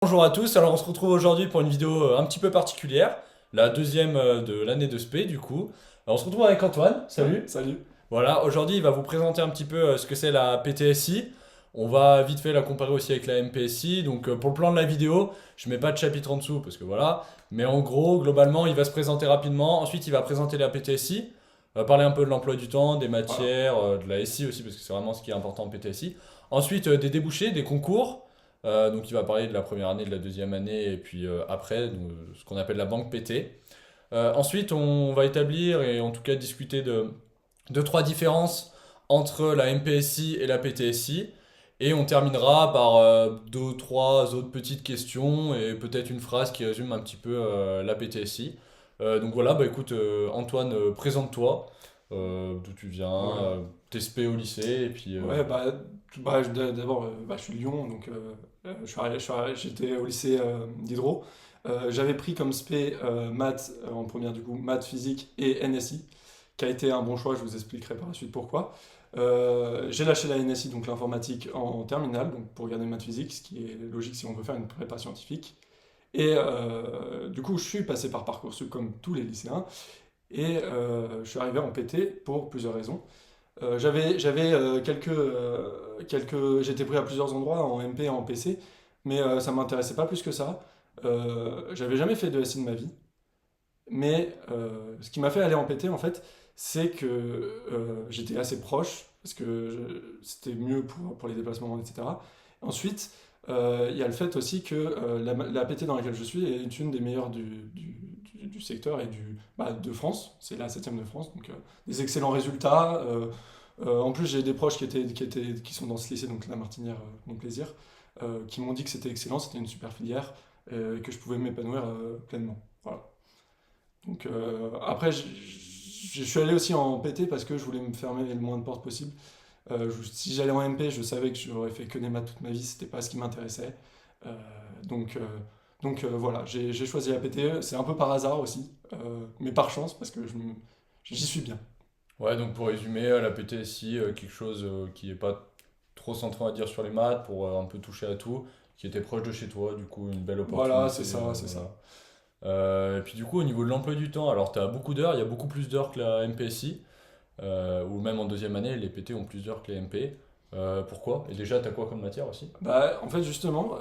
Bonjour à tous, alors on se retrouve aujourd'hui pour une vidéo un petit peu particulière, la deuxième de l'année de SP du coup. Alors on se retrouve avec Antoine, Ouais, salut. salut. Voilà, aujourd'hui il va vous présenter un petit peu ce que c'est la PTSI. On va vite fait la comparer aussi avec la MPSI, donc pour le plan de la vidéo, je mets pas de chapitre en dessous parce que voilà. Mais en gros, globalement, il va se présenter rapidement, ensuite il va présenter la PTSI, parler un peu de l'emploi du temps, des Voilà. matières, de la SI aussi parce que c'est vraiment ce qui est important en PTSI. Ensuite des débouchés, des concours. Donc il va parler de la première année, de la deuxième année, et puis après, donc, ce qu'on appelle la banque PT. Ensuite, on va établir et en tout cas discuter de deux, trois différences entre la MPSI et la PTSI. Et on terminera par deux, trois autres petites questions et peut-être une phrase qui résume un petit peu la PTSI. Donc voilà, bah écoute, Antoine, présente-toi, d'où tu viens, Voilà. tes spé au lycée, et puis Ouais, d'abord, je suis de Lyon, donc j'étais au lycée d'Hydro. J'avais pris comme spé maths en première, du coup, maths, physique et NSI, qui a été un bon choix, je vous expliquerai par la suite pourquoi. J'ai lâché la NSI, donc l'informatique, en terminale, donc pour garder maths physique, ce qui est logique si on veut faire une prépa scientifique. Et du coup, je suis passé par Parcoursup comme tous les lycéens, et je suis arrivé en PT pour plusieurs raisons. J'étais pris à plusieurs endroits en MP et en PC, mais ça m'intéressait pas plus que ça. J'avais jamais fait de SI de ma vie, mais ce qui m'a fait aller en PT en fait, c'est que j'étais assez proche, parce que c'était mieux pour les déplacements, etc. Ensuite, il y a le fait aussi que la PT dans laquelle je suis est une des meilleures du secteur et de France. C'est la septième de France, donc des excellents résultats. En plus, j'ai des proches qui sont dans ce lycée, donc la Martinière, mon plaisir, qui m'ont dit que c'était excellent, c'était une super filière, et que je pouvais m'épanouir pleinement. Voilà. Donc après, je suis allé aussi en PT parce que je voulais me fermer le moins de portes possible. Si j'allais en MP, je savais que j'aurais fait que des maths toute ma vie, c'était pas ce qui m'intéressait. Euh, donc euh, voilà, j'ai choisi la PTE, c'est un peu par hasard aussi, mais par chance parce que j'y suis bien. ouais, donc pour résumer, la PTSI, quelque chose qui est pas trop centré à dire sur les maths, pour un peu toucher à tout, qui était proche de chez toi, du coup une belle Voilà, opportunité. c'est ça, c'est ça. Voilà. Et puis du coup au niveau de l'emploi du temps, alors tu as beaucoup d'heures, il y a beaucoup plus d'heures que la MPSI, ou même en deuxième année, les PT ont plus d'heures que les MP. Pourquoi? Et déjà, tu as quoi comme matière aussi? Bah, en fait, justement,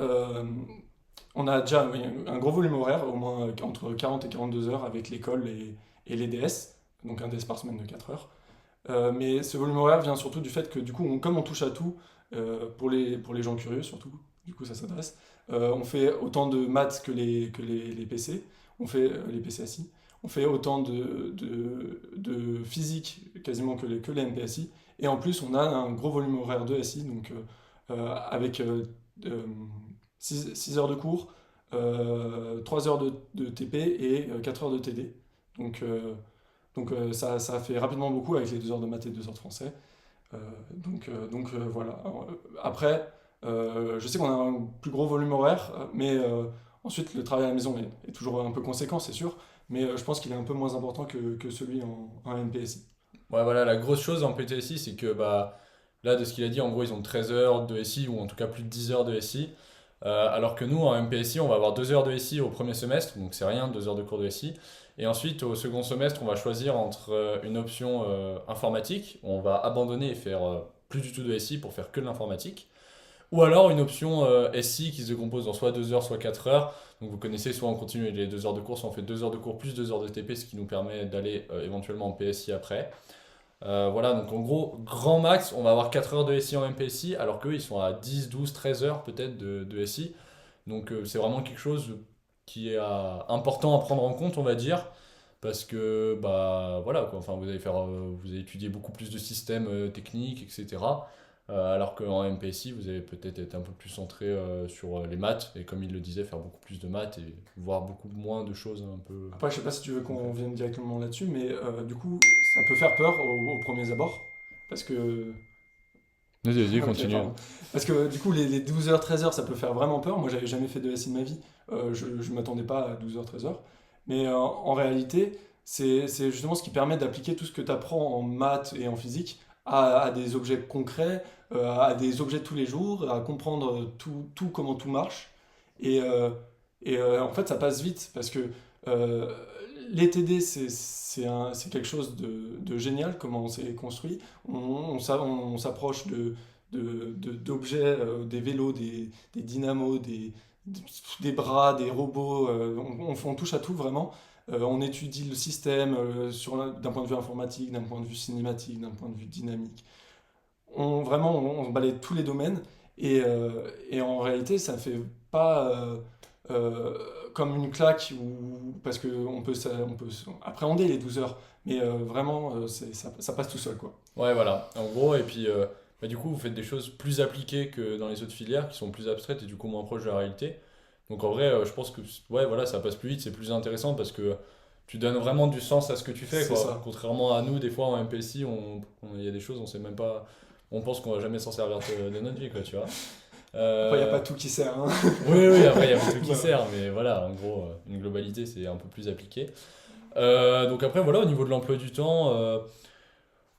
on a déjà oui, un gros volume horaire, au moins entre 40 et 42 heures avec l'école et les DS, donc un DS par semaine de 4 heures. Mais ce volume horaire vient surtout du fait que, du coup, comme on touche à tout, pour les gens curieux surtout, du coup, ça s'adresse, on fait autant de maths que les PC, on fait les PCSI, on fait autant de physique quasiment que les MPSI, et en plus, on a un gros volume horaire de SI, donc avec 6 heures de cours, 3 heures de TP et 4 heures de TD. Donc, ça fait rapidement beaucoup avec les 2 heures de maths et 2 heures de français. Voilà. Alors, après, je sais qu'on a un plus gros volume horaire, mais ensuite le travail à la maison est toujours un peu conséquent, c'est sûr, mais je pense qu'il est un peu moins important que celui en MPSI. Ouais, voilà, la grosse chose en PTSI, c'est que bah, là, de ce qu'il a dit, en gros, ils ont 13 heures de SI, ou en tout cas plus de 10 heures de SI. Alors que nous, en MPSI, on va avoir 2 heures de SI au premier semestre, donc c'est rien, 2 heures de cours de SI. Et ensuite, au second semestre, on va choisir entre une option informatique, où on va abandonner et faire plus du tout de SI pour faire que de l'informatique. Ou alors une option SI qui se décompose en soit 2 heures, soit 4 heures. Donc vous connaissez, soit on continue les 2 heures de cours, soit on fait 2 heures de cours plus 2 heures de TP, ce qui nous permet d'aller éventuellement en PSI après. Voilà, donc en gros, grand max, on va avoir 4 heures de SI en MPSI, alors qu'eux, ils sont à 10, 12, 13 heures peut-être de SI. Donc c'est vraiment quelque chose qui est important à prendre en compte, on va dire, parce que bah voilà quoi, enfin vous allez étudier beaucoup plus de systèmes techniques, etc. Alors qu'en MPSI, vous allez peut-être être un peu plus centré sur les maths, et comme il le disait, faire beaucoup plus de maths et voir beaucoup moins de choses un peu Après, je sais pas si tu veux qu'on concrètes. vienne directement là-dessus, mais du coup, ça peut faire peur au premiers abords, parce que Vas-y, vas-y, ok, continue. pardon. Parce que du coup, les 12 heures, 13 heures, ça peut faire vraiment peur. Moi, j'avais jamais fait de SI de ma vie. Je ne m'attendais pas à 12 heures, 13 heures. Mais en réalité, c'est justement ce qui permet d'appliquer tout ce que tu apprends en maths et en physique à des objets concrets, à des objets de tous les jours, à comprendre tout comment tout marche. En fait, ça passe vite parce que euh, les TD, c'est quelque chose de génial, comment on s'est construit. On s'approche d'objets, des vélos, des dynamos, des bras, des robots. On touche à tout vraiment. On étudie le système d'un point de vue informatique, d'un point de vue cinématique, d'un point de vue dynamique. Vraiment, on balaye tous les domaines et en réalité, ça fait pas euh, comme une claque parce qu'on peut, on peut appréhender les 12 heures, mais vraiment, ça passe tout seul, quoi. Ouais, voilà. En gros, et puis bah, du coup, vous faites des choses plus appliquées que dans les autres filières, qui sont plus abstraites et du coup moins proches de la réalité. Donc en vrai, je pense que ouais, voilà, ça passe plus vite, c'est plus intéressant parce que tu donnes vraiment du sens à ce que tu fais, C'est quoi. ça. Contrairement à nous, des fois en MPSI, il y a des choses, on sait même pas, on pense qu'on va jamais s'en servir de notre vie, quoi, tu vois. Après, il n'y a pas Euh, tout qui sert, hein. oui, oui, après, il y a beaucoup qui Voilà. sert, mais voilà, en gros, une globalité, c'est un peu plus appliqué. Donc après, voilà, au niveau de l'emploi du temps,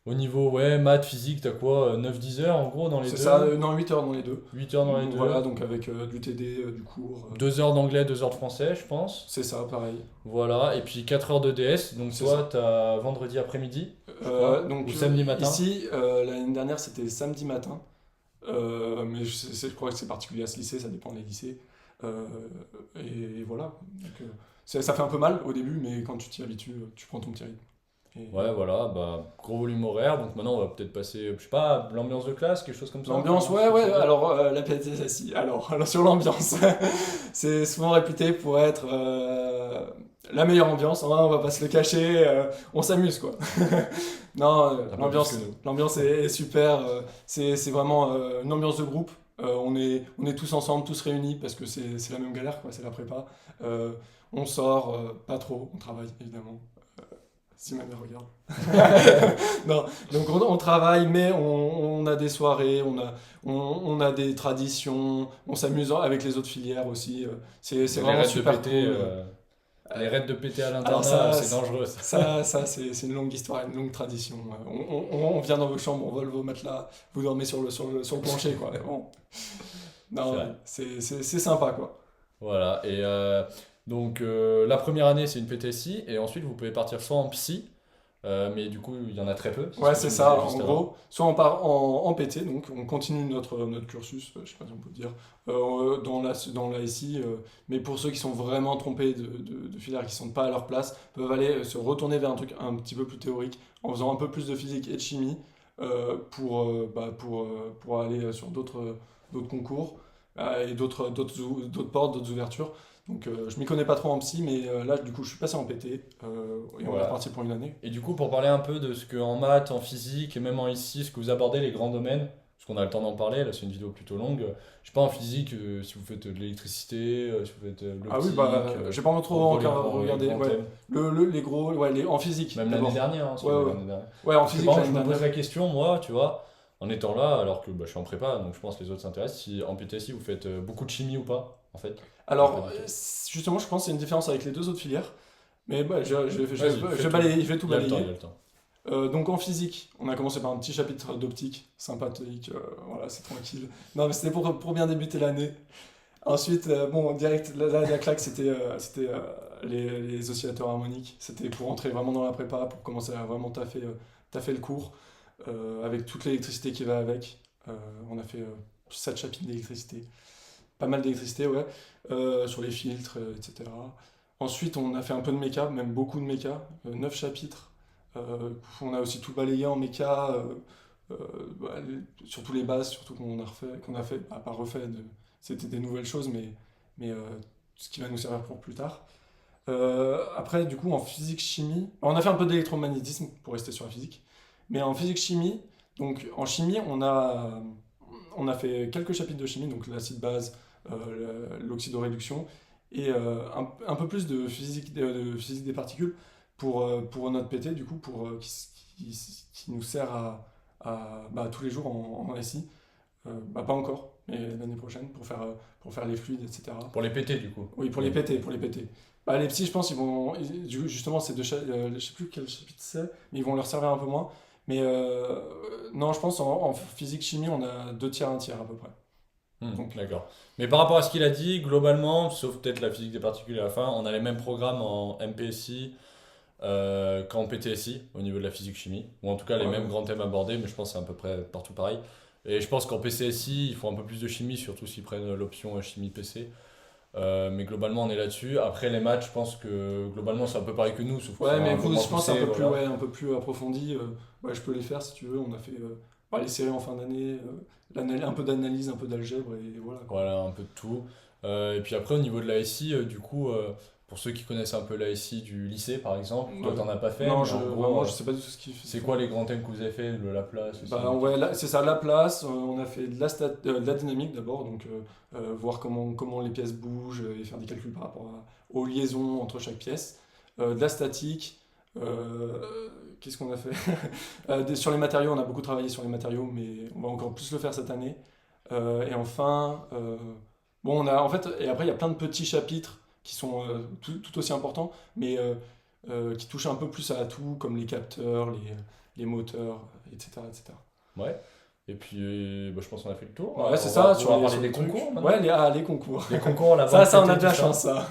au niveau, ouais, maths, physique, t'as quoi? 9-10 heures en gros dans les C'est ça, deux? non, 8 heures dans les deux. 8 heures dans les Voilà, deux? donc avec du TD, du cours. 2 heures d'anglais, 2 heures de français, je pense. C'est ça, pareil. Voilà, et puis 4 heures de DS, donc C'est toi, ça. t'as vendredi après-midi, je crois, ou samedi matin. Ici, l'année dernière, c'était samedi matin. Mais je crois que c'est particulier à ce lycée, ça dépend des lycées. Euh, et voilà. Donc, ça fait un peu mal au début, mais quand tu t'y habitues, tu prends ton petit rythme. Ouais, voilà, bah, gros volume horaire, donc maintenant on va peut-être passer, je sais pas, l'ambiance de classe, quelque chose comme ça. L'ambiance, Comment ouais, tu ouais. fais? Alors, la PTSSI. Alors sur l'ambiance, c'est souvent réputé pour être la meilleure ambiance, hein, on va pas se le cacher, on s'amuse, quoi. Non, Un peu plus que nous. l'ambiance est super. C'est vraiment une ambiance de groupe. On est tous ensemble, tous réunis, parce que c'est la même galère, quoi, c'est la prépa. Euh, on sort, pas trop, on travaille, évidemment. Si ma mère regarde. Non, donc on travaille, mais on a des soirées, on a des traditions, on s'amuse avec les autres filières aussi. C'est Les vraiment raids de super PT, cool. les raids de PT à Alors l'internat, ça, c'est dangereux ça. c'est une longue histoire, une longue tradition. On vient dans vos chambres, on vole vos matelas, vous dormez sur le plancher, quoi. Bon. C'est Non, vrai. c'est sympa, quoi. Voilà, et donc la première année c'est une PTSI, et ensuite vous pouvez partir soit en psy, mais du coup il y en a très peu, c'est ce Ouais, que c'est tu me ça, disais en juste avant. gros. Soit on part en PT, donc on continue notre cursus, je sais pas si on peut dire, dans la SI, mais pour ceux qui sont vraiment trompés de filière, qui sont pas à leur place, peuvent aller se retourner vers un truc un petit peu plus théorique, en faisant un peu plus de physique et de chimie, pour aller sur d'autres concours, et d'autres portes, d'autres ouvertures. Donc je m'y connais pas trop en psy, mais là, du coup, je suis passé en PT, et on est Voilà. reparti pour une année. Et du coup pour parler un peu de ce que en maths, en physique, et même en ici, ce que vous abordez, les grands domaines, parce qu'on a le temps d'en parler, là c'est une vidéo plutôt longue, je sais pas en physique, si vous faites de l'électricité, si vous faites de Ah oui, l'optique, bah, j'ai pas en trop gros encore les regardé. grands Ouais, thèmes. les gros, ouais, en physique Même l'année d'abord. dernière, hein, si Ouais, vous ouais, avez ouais. l'année dernière. Ouais, en Parce que physique par exemple, l'année je me pose dernière. la question, moi, tu vois, en étant là, alors que bah, je suis en prépa, donc je pense que les autres s'intéressent, si en PTSI vous faites beaucoup de chimie ou pas, en fait, ou pas Alors, du tout. justement, je pense que c'est une différence avec les deux autres filières. Mais bah, Vas-y, je fais vais tout. balayer, je vais tout Il y a le temps, il y balayer. a le temps. Donc en physique, on a commencé par un petit chapitre d'optique, sympathique, voilà, c'est tranquille. Non, mais c'était pour bien débuter l'année. Ensuite, bon, direct, la claque, c'était les oscillateurs harmoniques. C'était pour entrer vraiment dans la prépa, pour commencer à vraiment taffer le cours, avec toute l'électricité qui va avec. Euh, on a fait 7 chapitres d'électricité. Pas mal d'électricité, ouais, sur les filtres, etc. Ensuite, on a fait un peu de méca, même beaucoup de méca, 9 chapitres. On a aussi tout balayé en méca, euh, bah, surtout les bases, surtout qu'on a fait, pas refait, c'était des nouvelles choses, mais ce qui va nous servir pour plus tard. Après, du coup, en physique-chimie, on a fait un peu d'électromagnétisme pour rester sur la physique, mais en physique-chimie, donc en chimie, on a fait quelques chapitres de chimie, donc l'acide base, l'oxydoréduction, et un peu plus de physique des particules pour notre PT, du coup, qui nous sert bah, tous les jours en SI. Bah, pas encore, mais l'année prochaine, pour faire les fluides, etc. Pour les péter, du coup. Oui, pour les PT, pour les PT. Bah, les psys, je pense, justement, je sais plus quel chapitre c'est, mais ils vont leur servir un peu moins. Mais non, je pense en physique-chimie, on a 2 tiers, 1 tiers à peu près. Donc, D'accord. Mais par rapport à ce qu'il a dit, globalement, sauf peut-être la physique des particules à la fin, on a les mêmes programmes en MPSI qu'en PTSI au niveau de la physique-chimie, ou en tout cas les mêmes ouais. grands thèmes abordés, mais je pense que c'est à peu près partout pareil. Et je pense qu'en PCSI, il faut un peu plus de chimie, surtout s'ils prennent l'option chimie PC. Mais globalement, on est là-dessus. Après, les maths, je pense que globalement, c'est un peu pareil que nous, sauf que c'est Ouais, mais un peu vous, moins je pense, poussé, voilà. un peu plus approfondi. Ouais, je peux les faire si tu veux. On a fait les séries en fin d'année, un peu d'analyse, un peu d'algèbre, et voilà, quoi. Voilà, un peu de tout. Et puis après, au niveau de la SI, du coup, pour ceux qui connaissent un peu la SI du lycée, par exemple, toi, Ouais. t'en as pas fait, Non, mais en gros, vraiment, je sais pas du tout ce qu'il fait. c'est quoi les grands thèmes que vous avez fait? Le Laplace aussi? Bah, ouais, c'est ça, la place. On a fait de la dynamique d'abord, donc voir comment les pièces bougent et faire des calculs par rapport aux liaisons entre chaque pièce. De la statique. Qu'est-ce qu'on a fait? Sur les matériaux, on a beaucoup travaillé sur les matériaux, mais on va encore plus le faire cette année. Et enfin, bon, on a en fait, et après, il y a plein de petits chapitres qui sont tout aussi importants, mais qui touchent un peu plus à tout, comme les capteurs, les moteurs, etc., etc. Ouais. Et puis, bah, je pense qu'on a fait le tour. Ouais, c'est On ça, va parler sur des les trucs. concours maintenant. Ouais, les concours. Les concours, la Ça, banque on a PT, de la tout ça. chance, ça.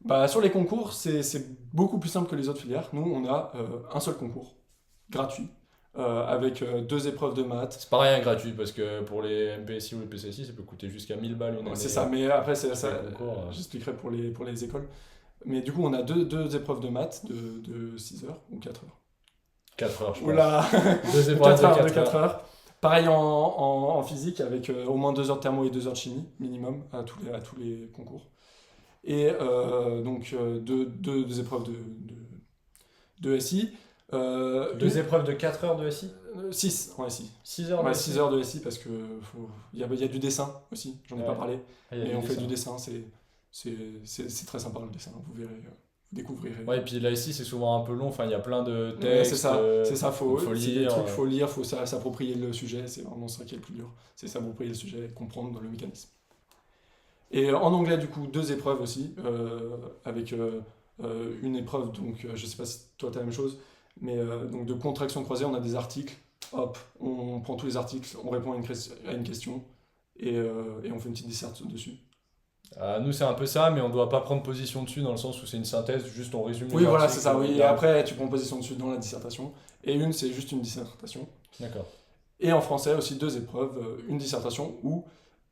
Bah, sur les concours, c'est beaucoup plus simple que les autres filières. Nous, on a un seul concours, gratuit, avec deux épreuves de maths. C'est pas rien gratuit parce que pour les MPSI ou les PCSI, ça peut coûter jusqu'à 1000 balles une Ouais, année. c'est ça, mais après, C'est les concours. j'expliquerai pour les écoles. Mais du coup, on a deux épreuves de maths de 6 heures ou 4 heures. 4 heures, je pense. Oula, Deux de épreuves 4 heures, de de 4 4 heures. heures. Pareil en physique, avec au moins 2 heures de thermo et 2 heures de chimie, minimum, à tous les concours. Et donc, deux épreuves de SI. Deux épreuves de 4 heures de SI? 6 en SI. 6 heures de Ouais, SI? 6 heures de SI parce que il y a du dessin aussi, j'en ai pas Ouais. parlé. Ah, il y a Mais du on fait dessin. du dessin, c'est très sympa le dessin, vous verrez, vous découvrirez. Ouais, et puis là ici c'est souvent un peu long, enfin il y a plein de Ouais, textes, c'est ça, donc faut c'est des lire. trucs, faut lire, faut s'approprier le sujet, c'est vraiment ça qui est le plus dur. C'est s'approprier le sujet et comprendre le mécanisme. Et en anglais, du coup, deux épreuves aussi, avec une épreuve, donc je sais pas si toi t'as la même chose, mais donc de contraction croisée, on a des articles, hop, on prend tous les articles, on répond à une question, et on fait une petite disserte dessus. Nous c'est un peu ça, mais on doit pas prendre position dessus dans le sens où c'est une synthèse, juste on résume Oui, les voilà, articles. c'est ça, on oui, et regarde. après tu prends position dessus dans la dissertation, et une c'est juste une dissertation. D'accord. Et en français aussi deux épreuves, une dissertation ou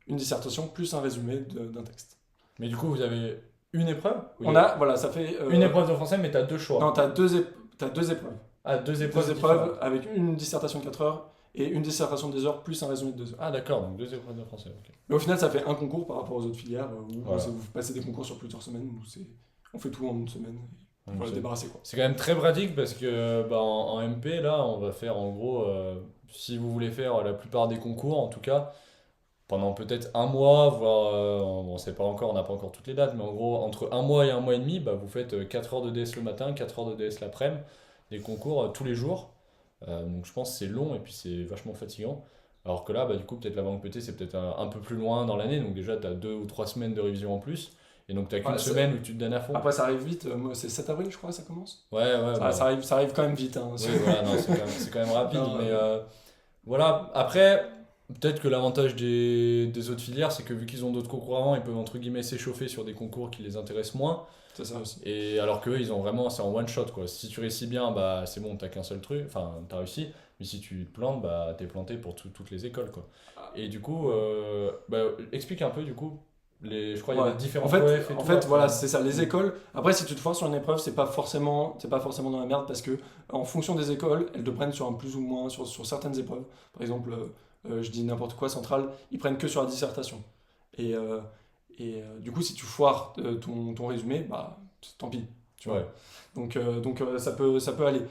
une dissertation plus un résumé d'un texte. Mais du coup vous avez une épreuve? Oui. Voilà, ça fait... Une épreuve de français, mais t'as deux choix. Non, t'as deux épreuves. Ah, deux épreuves Deux épreuves différentes. avec une dissertation de 4 heures et une dissertation de 2 heures plus un résumé de 2 heures. Ah d'accord, donc deux épreuves de français. Ok. Mais au final, ça fait un concours par rapport aux autres filières où Voilà. vous passez des concours sur plusieurs semaines. On fait tout en une semaine. Et Donc, voilà, c'est- débarrasser quoi. C'est quand même très pratique parce que bah, en MP, là, on va faire en gros, si vous voulez faire la plupart des concours, en tout cas, pendant peut-être un mois, voire, on sait pas encore, on n'a pas encore toutes les dates, mais en gros, entre un mois et un mois et demi, bah, vous faites 4 heures de DS le matin, 4 heures de DS l'après-midi, des concours tous les jours. Donc je pense que c'est long et puis c'est vachement fatigant. Alors que là, bah, du coup, peut-être la banque PT, c'est peut-être un peu plus loin dans l'année, donc déjà, tu as 2 ou 3 semaines de révision en plus, et donc tu n'as qu'une Ouais, semaine où tu te donnes à fond. Après, ça arrive vite. Moi, c'est 7 avril, je crois, ça commence. Ouais, ouais, bah, Ça arrive quand même vite. Hein. oui, voilà, non, c'est quand même rapide, Non, mais voilà. Après, peut-être que l'avantage des autres filières, c'est que vu qu'ils ont d'autres concours avant, ils peuvent entre guillemets s'échauffer sur des concours qui les intéressent moins. C'est ça aussi. Et alors qu'eux, ils ont vraiment, c'est en one shot quoi. Si tu réussis bien, bah c'est bon, t'as qu'un seul truc, enfin t'as réussi. Mais si tu te plantes, bah t'es planté pour toutes les écoles quoi. Et du coup, bah, explique un peu du coup. Je crois qu'il y Ouais. avait différents En fait, coefs et en tout, fait après. voilà, c'est ça. Les écoles. Après, si tu te foires sur une épreuve, c'est pas forcément dans la merde parce que en fonction des écoles, elles te prennent sur un plus ou moins sur certaines épreuves. Par exemple, je dis n'importe quoi, centrale, ils prennent que sur la dissertation. Et du coup, si tu foires ton résumé, bah tant pis. Tu vois. Ouais. Donc ça peut aller.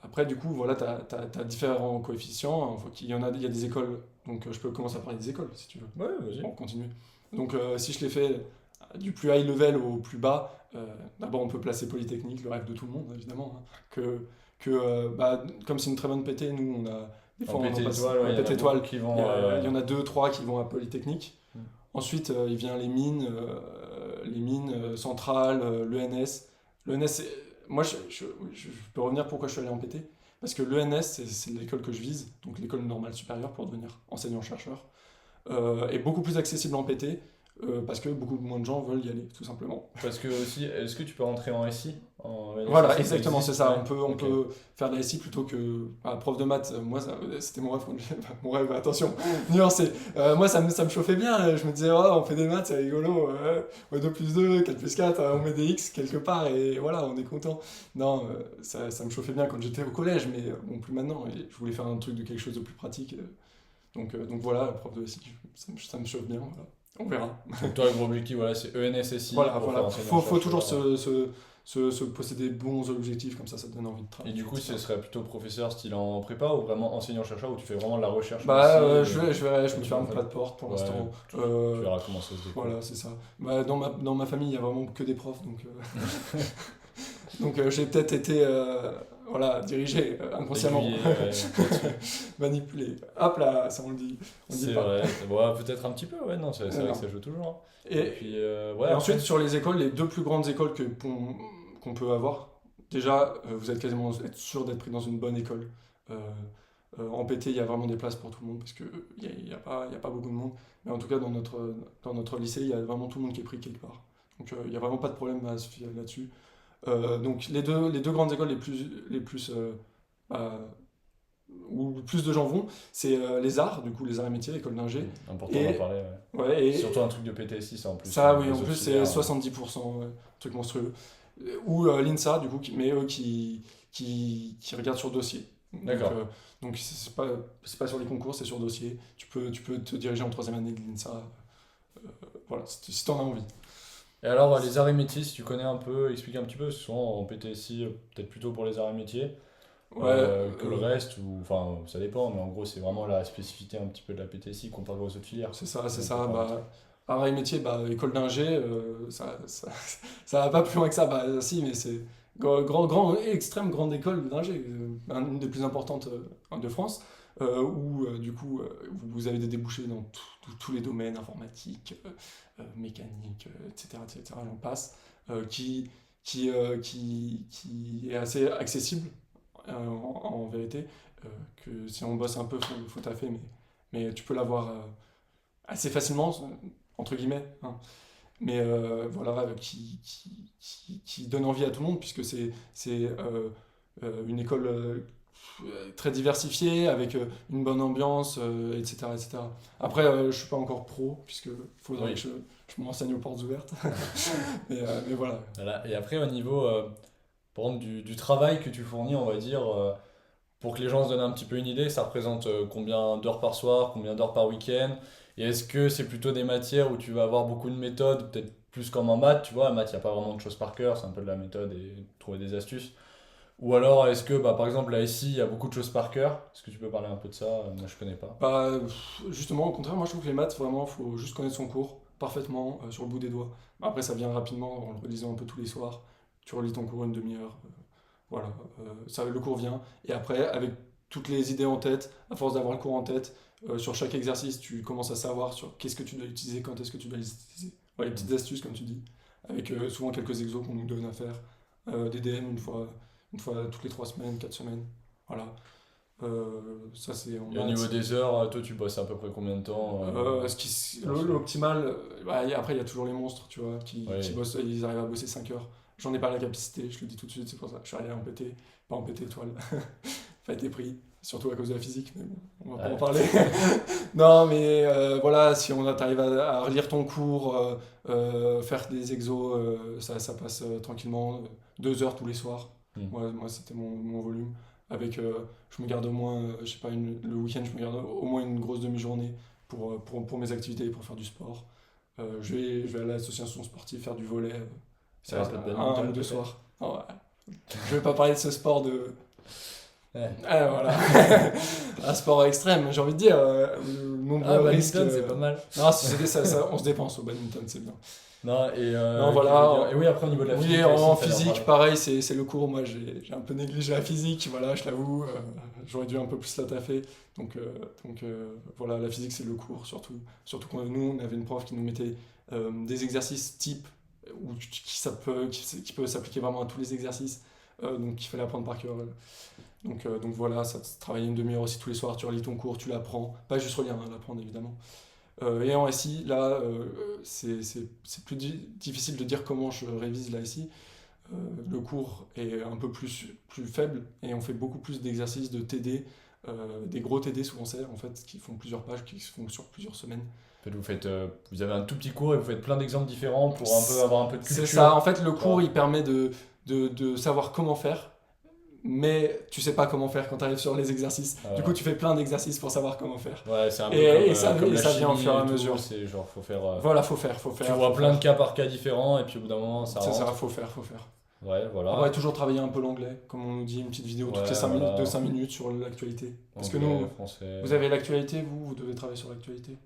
Après, du coup, voilà, t'as différents coefficients. Il y en a, il y a des écoles. Donc je peux commencer à parler des écoles si tu veux. Ouais, vas-y. On continue. Donc si je les fais du plus high level au plus bas, d'abord on peut placer Polytechnique, le rêve de tout le monde évidemment. Hein, comme c'est une très bonne PT, nous on a des fois En on en PT passe étoile, ouais, il y en a PT étoile. beaucoup qui vont. Il y en a deux, trois qui vont à Polytechnique. Mm. Ensuite il vient les mines centrales, l'ENS. L'ENS, moi je peux revenir pourquoi je suis allé en PT. Parce que l'ENS c'est l'école que je vise, donc l'école normale supérieure pour devenir enseignant-chercheur. est beaucoup plus accessible en PT parce que beaucoup moins de gens veulent y aller, tout simplement. Parce que aussi, est-ce que tu peux rentrer en SI? En Voilà, NSSI, exactement, c'est existe? ça. Ouais. On Ok. peut faire de la SI plutôt que prof de maths. Moi, c'était mon rêve. Mon rêve, attention, nuancé. Moi, ça me chauffait bien. Je me disais, oh, on fait des maths, c'est rigolo. Ouais, 2 plus 2, 4 plus 4, on met des X quelque part et voilà, on est content. Non, ça me chauffait bien quand j'étais au collège, mais bon, plus maintenant. Et je voulais faire un truc de quelque chose de plus pratique. Donc voilà, prof de SI, ça me chauffe bien. Voilà. On verra. Donc toi, le gros objectif, voilà, c'est ENSSI Voilà, pour faire voilà. Faut toujours enseignant-chercheur. se posséder de bons objectifs, comme ça donne envie de Et travailler, du coup, ce etc. serait plutôt professeur style en prépa ou vraiment enseignant-chercheur où tu fais vraiment de la recherche Bah, aussi je verrai, je me tu ferme fais- pas de porte pour Ouais, l'instant. tu Euh, verras comment ça se découle. voilà, c'est ça. Bah, dans ma famille, il y a vraiment que des profs, donc, donc j'ai peut-être été voilà, dirigé inconsciemment, Aiguillé là-dessus. manipulé. Hop là, ça on le dit C'est pas. vrai. Ouais, peut-être un petit peu, ouais, non, c'est vrai Non. que ça joue toujours, hein. Et Et, puis, ouais, et après. ensuite, sur les écoles, les deux plus grandes écoles qu'on peut avoir, déjà, vous êtes quasiment être sûr d'être pris dans une bonne école. Euh, en PT, il y a vraiment des places pour tout le monde parce qu'il y a pas beaucoup de monde. Mais en tout cas, dans notre lycée, il y a vraiment tout le monde qui est pris quelque part. Donc, il n'y a vraiment pas de problème à se fier là-dessus. Donc, les deux grandes écoles les plus bah, où plus de gens vont, c'est les arts, du coup, les arts et métiers, école d'ingé. Important d'en Et, parler, ouais. ouais, Surtout un truc de PTSI, ça en plus. ça, oui, en Les plus, c'est auxiliaires. 70%, ouais, truc monstrueux. Ou l'INSA, du coup, mais eux qui regardent sur dossier. D'accord. Donc c'est pas sur les concours, c'est sur dossier. Tu peux te diriger en troisième année de l'INSA. Voilà, si t'en as envie. Et alors, les arts et métiers, si tu connais un peu, explique un petit peu, parce que souvent en PTSI, peut-être plutôt pour les arts et métiers, Ouais, que le reste, ou enfin, ça dépend, mais en gros, c'est vraiment la spécificité un petit peu de la PTSI comparé aux autres filières. c'est ça, c'est Donc, ça. on peut en Bah, pareil métier, bah, école d'ingé, ça va pas plus loin que ça. Bah, si, mais c'est extrême grande école d'ingé, une des plus importantes de France, où du coup vous avez des débouchés dans tous les domaines, informatique, mécanique, etc., etc., j'en passe, qui est assez accessible en vérité, que si on bosse un peu, faut taffer, mais tu peux l'avoir assez facilement, entre guillemets, hein. Mais voilà, qui donne envie à tout le monde, puisque c'est une école très diversifiée, avec une bonne ambiance, etc., etc. Après, je suis pas encore pro, puisque faudrait Oui. que je m'enseigne aux portes ouvertes. Mais voilà. Voilà. Et après, au niveau, par exemple, du travail que tu fournis, on va dire, pour que les gens se donnent un petit peu une idée, ça représente combien d'heures par soir, combien d'heures par week-end? Et est-ce que c'est plutôt des matières où tu vas avoir beaucoup de méthodes, peut-être plus comme en maths, tu vois, en maths, il n'y a pas vraiment de choses par cœur, c'est un peu de la méthode et trouver des astuces. Ou alors, est-ce que, bah, par exemple, là, ici, il y a beaucoup de choses par cœur? Est-ce que tu peux parler un peu de ça? Moi, je connais pas. Bah, justement, au contraire, moi je trouve que les maths, vraiment, faut juste connaître son cours parfaitement sur le bout des doigts. Après, ça vient rapidement en le relisant un peu tous les soirs. Tu relis ton cours une demi-heure. Voilà, le cours vient. Et après, avec toutes les idées en tête, à force d'avoir le cours en tête, sur chaque exercice, tu commences à savoir sur qu'est-ce que tu dois utiliser, quand est-ce que tu dois les utiliser. Ouais, les petites astuces, comme tu dis, avec souvent quelques exos qu'on nous donne à faire. Des DM une fois toutes les 3 semaines, 4 semaines. Voilà. Ça, c'est en Et au maths. niveau des heures, toi, tu bosses à peu près combien de temps L'optimal, après il y a toujours les monstres, tu vois, qui Oui. bossent, ils arrivent à bosser 5 heures. J'en ai pas la capacité, je le dis tout de suite, c'est pour ça. Je suis arrivé en PT, pas en PT étoile. Pas été pris, surtout à cause de la physique, mais bon, on va pas en Ouais. parler. Non, mais voilà, si t'arrives à relire ton cours, faire des exos, ça passe tranquillement 2 heures tous les soirs. Hmm. Moi c'était mon volume. Avec, je me garde au moins, je sais pas, le week-end, je me garde au moins une grosse demi-journée pour mes activités, pour faire du sport. Je vais à l'association sportive faire du volley, Ça va pas de un badminton, ou deux peut-être? soirs. Ah ouais. Je vais pas parler de ce sport de, Ouais. ah, voilà. Un sport extrême, j'ai envie de dire. Le nombre Ah, de risques. badminton, c'est pas mal. Non, on se dépense au badminton, c'est bien. Non, et, Non, qu'est-ce que je veux voilà. dire et oui, après, au niveau de la Oui, physique, en aussi, fallait en physique, parler. pareil, c'est le cours. Moi, j'ai un peu négligé la physique, voilà, je l'avoue. J'aurais dû un peu plus la taffer. Voilà, la physique, c'est le cours, surtout. Surtout quand nous, on avait une prof qui nous mettait des exercices type qui peut s'appliquer vraiment à tous les exercices. Donc, il fallait apprendre par cœur. Donc voilà, ça te travaille une demi-heure aussi tous les soirs, tu relis ton cours, tu l'apprends. Pas juste relire, hein, l'apprendre évidemment. Et en SI, là, c'est plus difficile de dire comment je révise la SI. Le cours est un peu plus faible et on fait beaucoup plus d'exercices de TD, des gros TD souvent c'est en fait, qui font plusieurs pages, qui se font sur plusieurs semaines. En fait, vous avez un tout petit cours et vous faites plein d'exemples différents pour un peu avoir un peu de C'est culture. ça, en fait le cours Ouais. il permet de savoir comment faire, mais tu sais pas comment faire quand tu arrives sur les exercices. Du coup Voilà. tu fais plein d'exercices pour savoir comment faire. Ouais, c'est un peu Et ça, comme et la ça vient au chimie fur et à et tout. mesure. C'est genre, faut faire. Voilà, faut faire, Tu vois faut plein de faire. cas par cas différents et puis au bout d'un moment, ça C'est ça, rentre. faut faire, faut faire. Ouais, Après, voilà. toujours travailler un peu l'anglais, comme on nous dit, une petite vidéo toutes les Ouais, 5 minutes, de voilà. 5 minutes sur l'actualité. Parce que Anglais, nous, français. vous avez l'actualité, vous devez travailler sur l'actualité.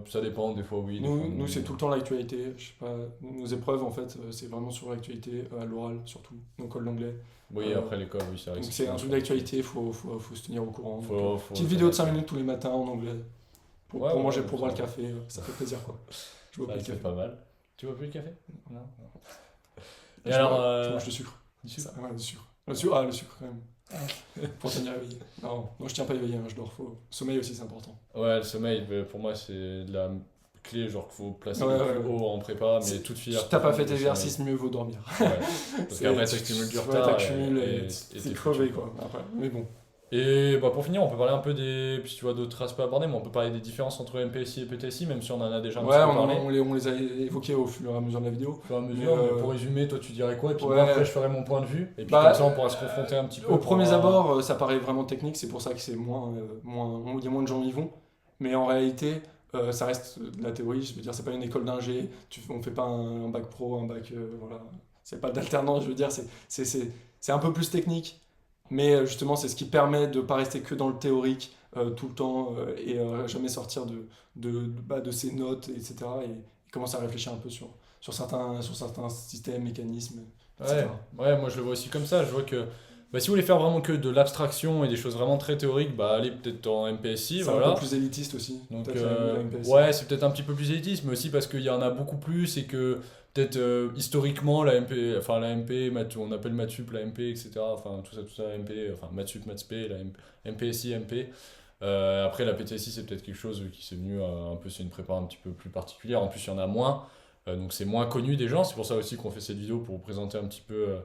Ça dépend, des fois oui, des fois Nous non. c'est tout le temps l'actualité. Je sais pas, nos épreuves, en fait, c'est vraiment sur l'actualité, à l'oral surtout, donc l'anglais. Oui, Euh, après l'école, oui, c'est vrai que donc c'est c'est un souvent truc sur l'actualité. d'actualité, faut se tenir au courant. Donc, Faut petite le vidéo de connaître. 5 minutes tous les matins en anglais, Ouais, pour ouais, manger, donc pour boire le café, ça fait plaisir quoi. Je bois ça, plus de c'est café. pas mal. Tu vois plus le café? Non. Là, Et alors, je mange du sucre. du sucre? Ouais, du sucre. Le sucre quand même. Pour tenir éveillé. Non, je tiens pas éveillé, hein, je dors. Sommeil aussi, c'est important. Ouais, le sommeil, pour moi, c'est de la clé, genre qu'il faut placer Ouais, le ouais, plus ouais. haut en prépa, mais Si toute si filière t'as pas fait confondue, le sommeil. d'exercice, mieux vaut dormir. Ouais. Parce qu'après, t'accumules du retard t'accumules et et t'es t'es foutu, crevé quoi. quoi. Après. Mais bon. Et bah, pour finir, on peut parler un peu des. Puis tu vois d'autres aspects abordés, mais on peut parler des différences entre MPSI et PTSI, même si on en a déjà un Ouais, petit peu parlé. on les a évoqués au fur et à mesure de la vidéo. Au fur et à Mais mesure, mais pour résumer, toi tu dirais quoi? Et puis moi ouais, après je ferai mon point de vue, et puis bah, comme ça on pourra se confronter un petit peu au pour premier voir. abord, ça paraît vraiment technique, c'est pour ça que c'est il y a moins de gens y vont. Mais en réalité, ça reste de la théorie. Je veux dire, c'est pas une école d'ingé. On fait pas un bac pro, un bac, voilà. C'est pas d'alternance. Je veux dire, c'est un peu plus technique. Mais justement, c'est ce qui permet de pas rester que dans le théorique tout le temps et jamais sortir de ses notes, etc. Et commencer à réfléchir un peu sur certains systèmes, mécanismes, Ouais, etc. ouais, moi je le vois aussi comme ça. Je vois que bah, si vous voulez faire vraiment que de l'abstraction et des choses vraiment très théoriques, bah allez peut-être en MPSI, C'est un peu voilà. plus élitiste aussi, Donc peut-être la MPSI. ouais, c'est peut-être un petit peu plus élitiste, mais aussi parce qu'il y en a beaucoup plus et que peut-être historiquement la MP, enfin la MP, on appelle Matsup la MP, etc. Enfin tout ça MP, enfin Matsup, Matspé, MPSI, MP. Après la PTSI c'est peut-être quelque chose qui s'est venu un peu, c'est une prépa un petit peu plus particulière. En plus il y en a moins, donc c'est moins connu des gens. C'est pour ça aussi qu'on fait cette vidéo pour vous présenter un petit peu.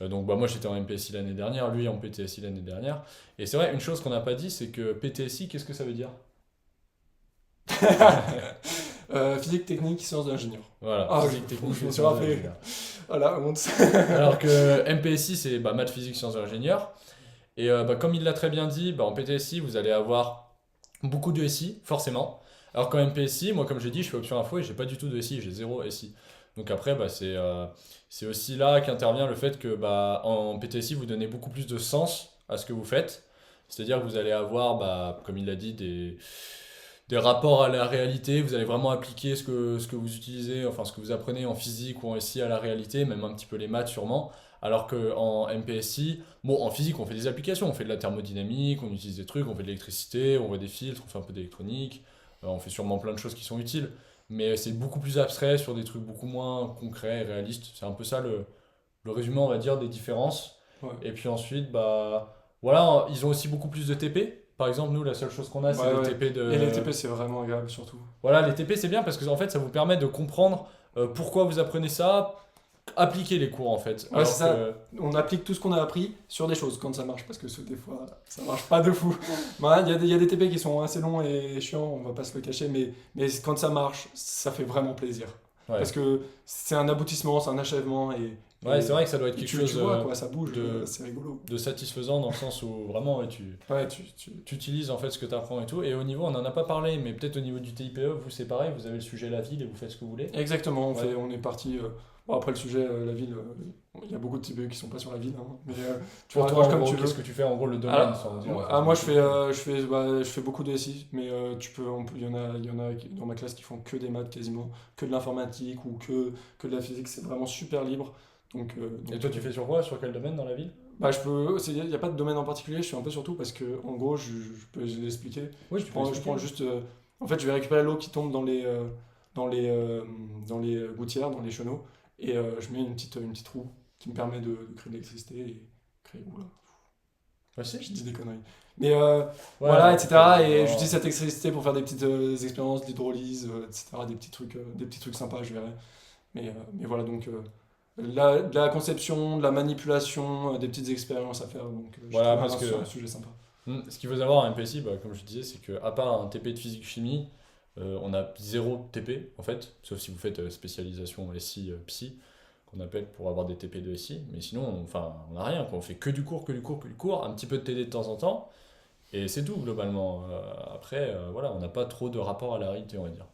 Donc bah moi j'étais en MPSI l'année dernière, lui en PTSI l'année dernière. Et c'est vrai, une chose qu'on n'a pas dit, c'est que PTSI, qu'est-ce que ça veut dire? Physique technique, sciences d'ingénieur. Voilà, Ah, physique, technique, je me suis sciences de rappelé. l'ingénieur. Voilà, honte. Alors que MPSI, c'est bah, maths, physique, sciences de l'ingénieur. Et bah, comme il l'a très bien dit, bah, en PTSI, vous allez avoir beaucoup de SI, forcément. Alors qu'en MPSI, moi, comme j'ai dit, je fais option info et j'ai pas du tout de SI, j'ai zéro SI. Donc après, bah, c'est aussi là qu'intervient le fait que bah, en PTSI, vous donnez beaucoup plus de sens à ce que vous faites. C'est-à-dire que vous allez avoir, bah, comme il l'a dit, des rapports à la réalité, vous allez vraiment appliquer ce que vous utilisez, enfin ce que vous apprenez en physique ou en SI à la réalité, même un petit peu les maths sûrement. Alors qu'en MPSI, bon, en physique, on fait des applications, on fait de la thermodynamique, on utilise des trucs, on fait de l'électricité, on voit des filtres, on fait un peu d'électronique, on fait sûrement plein de choses qui sont utiles, mais c'est beaucoup plus abstrait sur des trucs beaucoup moins concrets et réalistes. C'est un peu ça le résumé, on va dire, des différences. Ouais. Et puis ensuite, bah voilà, ils ont aussi beaucoup plus de TP. Par exemple, nous, la seule chose qu'on a, c'est Ouais, les ouais. TP de. Et les TP, c'est vraiment agréable surtout. Voilà, les TP, c'est bien parce que en fait, ça vous permet de comprendre pourquoi vous apprenez ça, appliquer les cours en fait. Ouais, Alors c'est ça. que. On applique tout ce qu'on a appris sur des choses quand ça marche, parce que des fois, ça marche pas de fou. Bah, il y a des TP qui sont assez longs et chiants, on va pas se le cacher, mais quand ça marche, ça fait vraiment plaisir. Ouais, Parce que c'est un aboutissement, c'est un achèvement ouais, et c'est vrai que ça doit être et quelque tu chose vois quoi, ça bouge, de, c'est rigolo. de satisfaisant dans le sens où vraiment ouais, Ouais, tu utilises en fait ce que tu apprends et tout. Et au niveau, on n'en a pas parlé, mais peut-être au niveau du TIPE, vous c'est pareil, vous avez le sujet la ville et vous faites ce que vous voulez. Exactement, Ouais. on est parti. Bon, après le sujet, la ville, il y a beaucoup de TPE qui sont pas sur la ville, hein, mais tu Pour toi, raccroches en comme gros, tu veux. qu'est-ce que tu fais en gros le domaine Ah, sans dire, moi je fais beaucoup de SI, mais il y en a dans ma classe qui font que des maths quasiment, que de l'informatique ou que de la physique, c'est vraiment super libre. Et toi, tu fais sur quoi? Sur quel domaine dans la ville? bah, il n'y a pas de domaine en particulier, je suis un peu sur tout parce que en gros, je peux l'expliquer. Oui, tu peux Je expliquer. prends juste, en fait, je vais récupérer l'eau qui tombe dans les, euh, dans les gouttières, dans les chenaux, et je mets une petite roue qui me permet de créer de l'électricité et créer, voilà. Ouais, si. Je dis des conneries. Mais Ouais, voilà, non, etc. Et non. j'utilise cette électricité pour faire des petites expériences d'hydrolyse, etc. Des petits trucs sympas, je verrai. Mais voilà, donc de la conception, de la manipulation, des petites expériences à faire. Donc je Voilà, trouve parce que un sujet sympa. ce qu'il faut savoir en MPSI, bah, comme je disais, c'est qu'à part un TP de physique-chimie, on a zéro TP en fait, sauf si vous faites spécialisation SI psy, qu'on appelle pour avoir des TP de SI, mais sinon, enfin, on n'a rien, quoi. On fait que du cours, que du cours, que du cours, un petit peu de TD de temps en temps, et c'est tout globalement. Après, voilà, on n'a pas trop de rapport à la réalité, on va dire.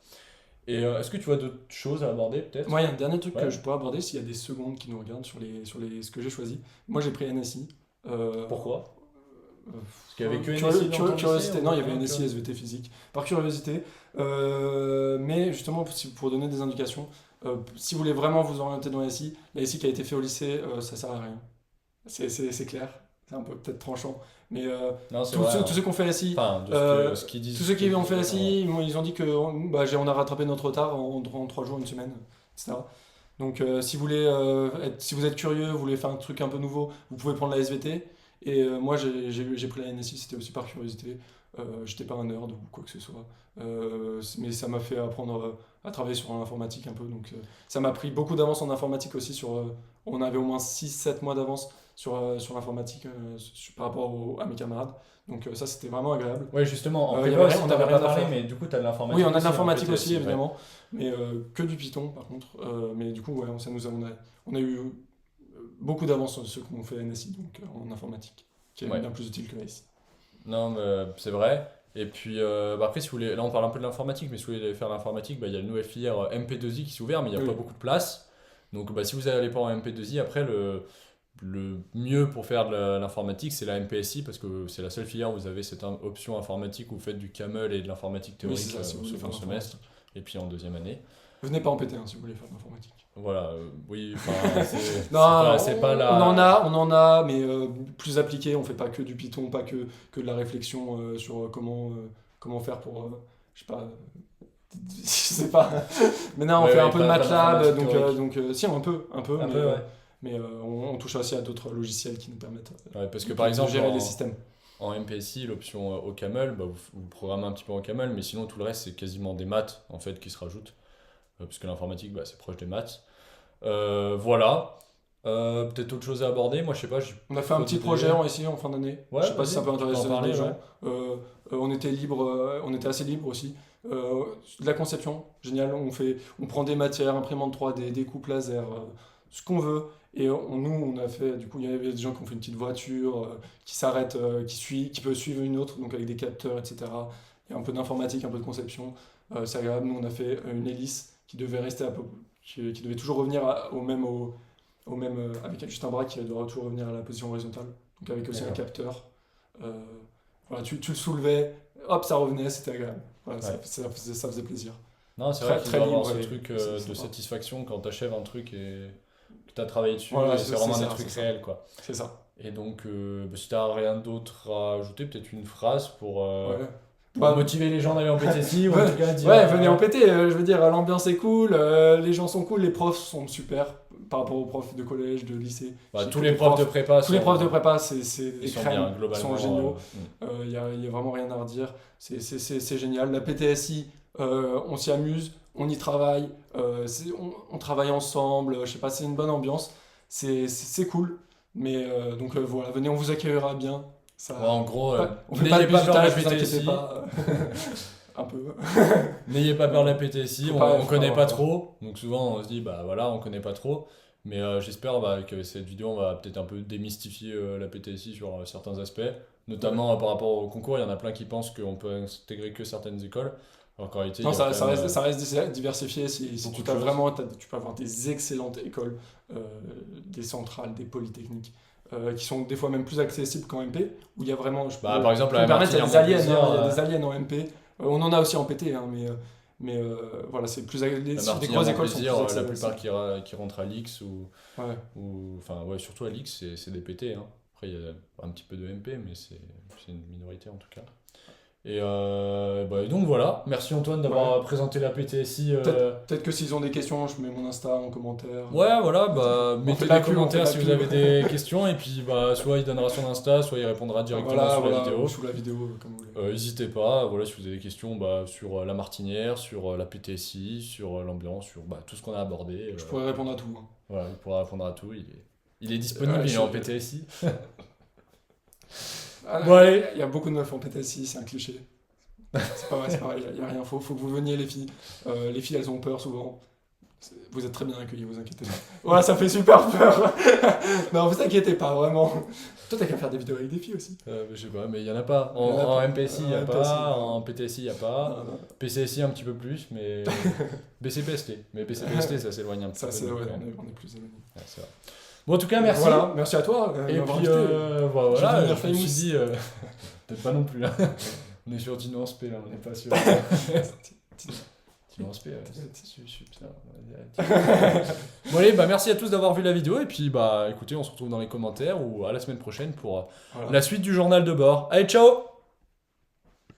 Et est-ce que tu vois d'autres choses à aborder peut-être? Moi, il y a un dernier truc Ouais. que je pourrais aborder s'il y a des secondes qui nous regardent ce que j'ai choisi. Moi, j'ai pris NSI. Euh, Pourquoi? euh, Parce qu'il y avait que NSI dans ton lycée Curiosité, ou non, il y avait rien NSI, que... SVT physique. Par curiosité. Mais justement, pour donner des indications, si vous voulez vraiment vous orienter dans la SI qui a été fait au lycée, ça sert à rien. C'est clair. C'est un peu peut-être tranchant. Mais Non, c'est vrai, tous hein. ceux qui ont fait la SI, Enfin, de ce qu'ils tous disent, ceux ce que qui ont disent fait les la gens, ouais. SI, ils ont dit que bah, on a rattrapé notre retard en 3 jours, une semaine, etc. Donc si vous êtes curieux, vous voulez faire un truc un peu nouveau, vous pouvez prendre la SVT. Et moi j'ai pris la NSI, c'était aussi par curiosité. J'étais pas un nerd ou quoi que ce soit. Mais ça m'a fait apprendre à travailler sur l'informatique un peu. Donc ça m'a pris beaucoup d'avance en informatique aussi. On avait au moins 6 7 mois d'avance sur l'informatique par rapport à mes camarades. Donc ça c'était vraiment agréable. Ouais, justement, en Il y prépa avait rien, aussi, on t'en n'avait as pas rien à parlé, faire. mais du coup, t'as de Oui, l'informatique on a de aussi en l'informatique aussi, PTSI, ouais. évidemment, mais que du Python, par contre. Mais du coup, ouais, on a eu beaucoup d'avance sur ceux qui ont fait NSI, donc en informatique, qui est Ouais. bien plus utile que ASI. Non, mais, c'est vrai. Et puis, bah après, si vous voulez, là, on parle un peu de l'informatique, mais si vous voulez faire l'informatique, bah, il y a le nouvelle filière MP2I qui s'est ouvert, mais il n'y a pas Oui. beaucoup de place. Donc, bah, si vous n'allez pas en MP2I, après, le mieux pour faire de l'informatique, c'est la MPSI, parce que c'est la seule filière où vous avez cette option informatique où vous faites du Camel et de l'informatique Oui, c'est théorique ça, si vous au voulez faire second semestre, l'informatique. et puis en deuxième année. Venez pas en péter si vous voulez faire de l'informatique. Voilà, oui, enfin, Non, c'est pas on en a, mais plus appliqué. On fait pas que du Python, pas que de la réflexion sur comment faire pour, je sais pas, je sais pas. Mais non, on Ouais, fait un ouais, peu de pas MATLAB, d'informatique théorique. si, un peu, Un peu, ouais. mais on touche aussi à d'autres logiciels qui nous permettent Ouais, parce que par de exemple, gérer les systèmes. en MPSI, l'option au camel, bah, vous programmez un petit peu en camel, mais sinon tout le reste c'est quasiment des maths en fait qui se rajoutent, parce que l'informatique bah, c'est proche des maths. Voilà. Peut-être autre chose à aborder, moi je sais pas, j'ai On a plus fait un trop petit d'idées. projet ici en fin d'année. Je Ouais, sais pas si ça vas-y, peut tu peux en intéresser des parler, ouais. gens. On était libre, on était assez libre aussi. De la conception, génial. On prend des matières, imprimante 3D, découpe laser, ce qu'on veut. Et nous, on a fait, du coup, il y avait des gens qui ont fait une petite voiture qui s'arrête, qui peut suivre une autre, donc avec des capteurs, etc. Il y a un peu d'informatique, un peu de conception. C'est agréable. Nous, on a fait une hélice qui devait rester qui devait toujours revenir avec juste un bras qui doit toujours revenir à la position horizontale. Donc avec aussi un D'accord. capteur. Euh, voilà, tu le soulevais, hop, ça revenait, c'était agréable. Voilà, Ouais. ça faisait plaisir. Non, c'est vrai qu'il Très doit avoir libre ce et truc c'est de sympa. satisfaction quand t'achèves un truc et que t'as travaillé dessus Voilà, et c'est vraiment des ça, trucs c'est ça. réels quoi. C'est ça. Et donc, bah, si t'as rien d'autre à ajouter, peut-être une phrase Ouais. pour Bah, motiver les gens d'aller en PTSI ou en ouais, tout cas dire. ouais, venez en péter. Je veux dire, l'ambiance est cool, les gens sont cool, les profs sont super par rapport aux profs de collège, de lycée. Bah, J'ai tous que les des profs de prépa tous les profs de sont, prépa, c'est ils des sont crèmes, bien, ils sont globalement. géniaux. Il y a vraiment rien à redire. C'est génial. La PTSI, on s'y amuse, on y travaille, on travaille ensemble. Je sais pas, c'est une bonne ambiance. C'est cool. Mais donc voilà, venez, on vous accueillera bien. Ouais, en gros, On fait pas n'ayez de pas peur de la bizutage, vous inquiétez PTSI. pas. Un peu. N'ayez pas peur de la PTSI, Faut on, pas, on faut pas connaît avoir pas peur. trop, donc souvent on se dit bah voilà on connaît pas trop, mais j'espère bah, que cette vidéo on va peut-être un peu démystifier la PTSI sur certains aspects, Ouais. notamment par rapport au concours, il y en a plein qui pensent qu'on peut intégrer que certaines écoles, alors qu'en réalité il Non, y a quand même ça reste diversifié. Si beaucoup tu de as choses. vraiment, tu peux avoir des excellentes écoles, des centrales, des polytechniques, qui sont des fois même plus accessibles qu'en MP, où il y a vraiment, Bah, par exemple je peux à me permettre, il y a des aliens, Martinière-Montplaisir, hein, il y a des aliens en MP. On en a aussi en PT, hein, mais voilà, des grosses écoles sont plus Martinière-Montplaisir, la plupart accessibles. qui rentrent à l'X Ouais. enfin ouais surtout à l'X c'est des PT, hein. Après il y a un petit peu de MP mais c'est une minorité en tout cas. Et donc voilà, merci Antoine d'avoir présenté la PTSI. Peut-être que s'ils ont des questions, je mets mon Insta en commentaire. Ouais, voilà, mettez fait des la pub, commentaires on fait si la vous avez pub. des questions, et puis soit il donnera son Insta, soit il répondra directement Voilà, sous la voilà, vidéo. ou sous la vidéo, comme vous voulez. N'hésitez pas, voilà, si vous avez des questions sur la martinière, sur la PTSI, sur l'ambiance, sur tout ce qu'on a abordé. Je pourrais répondre à tout. Hein. Voilà, il pourra répondre à tout, il est disponible, il est en PTSI. Bon, allez. Il y a beaucoup de meufs en PTSI, c'est un cliché. C'est pas vrai, il n'y a rien. Faut que vous veniez, les filles. Les filles, elles ont peur souvent. Vous êtes très bien accueillis, vous inquiétez pas. Voilà, ça fait super peur. Non, vous inquiétez pas, vraiment. Toi, t'as qu'à faire des vidéos avec des filles aussi. Je sais pas, mais il y en a pas. Il y en a En pas. MPSI, il n'y a pas. En PTSI, il n'y a pas. Non. PCSI, un petit peu plus, mais. BCPST. Mais BCPST, ça s'éloigne un petit Ça, peu. c'est donc, ouais, on est plus éloignés. ouais, c'est vrai. Bon, en tout cas, merci. Voilà, merci à toi. Et de m'avoir puis, invité. voilà, devenir je me suis famous. dit. Peut-être pas non plus, là. On est sur Tinance P, là, on n'est pas sur. Tinance P, putain. Bon, allez, merci à tous d'avoir vu la vidéo, et puis, écoutez, on se retrouve dans les commentaires ou à la semaine prochaine pour Voilà. la suite du journal de bord. Allez, ciao!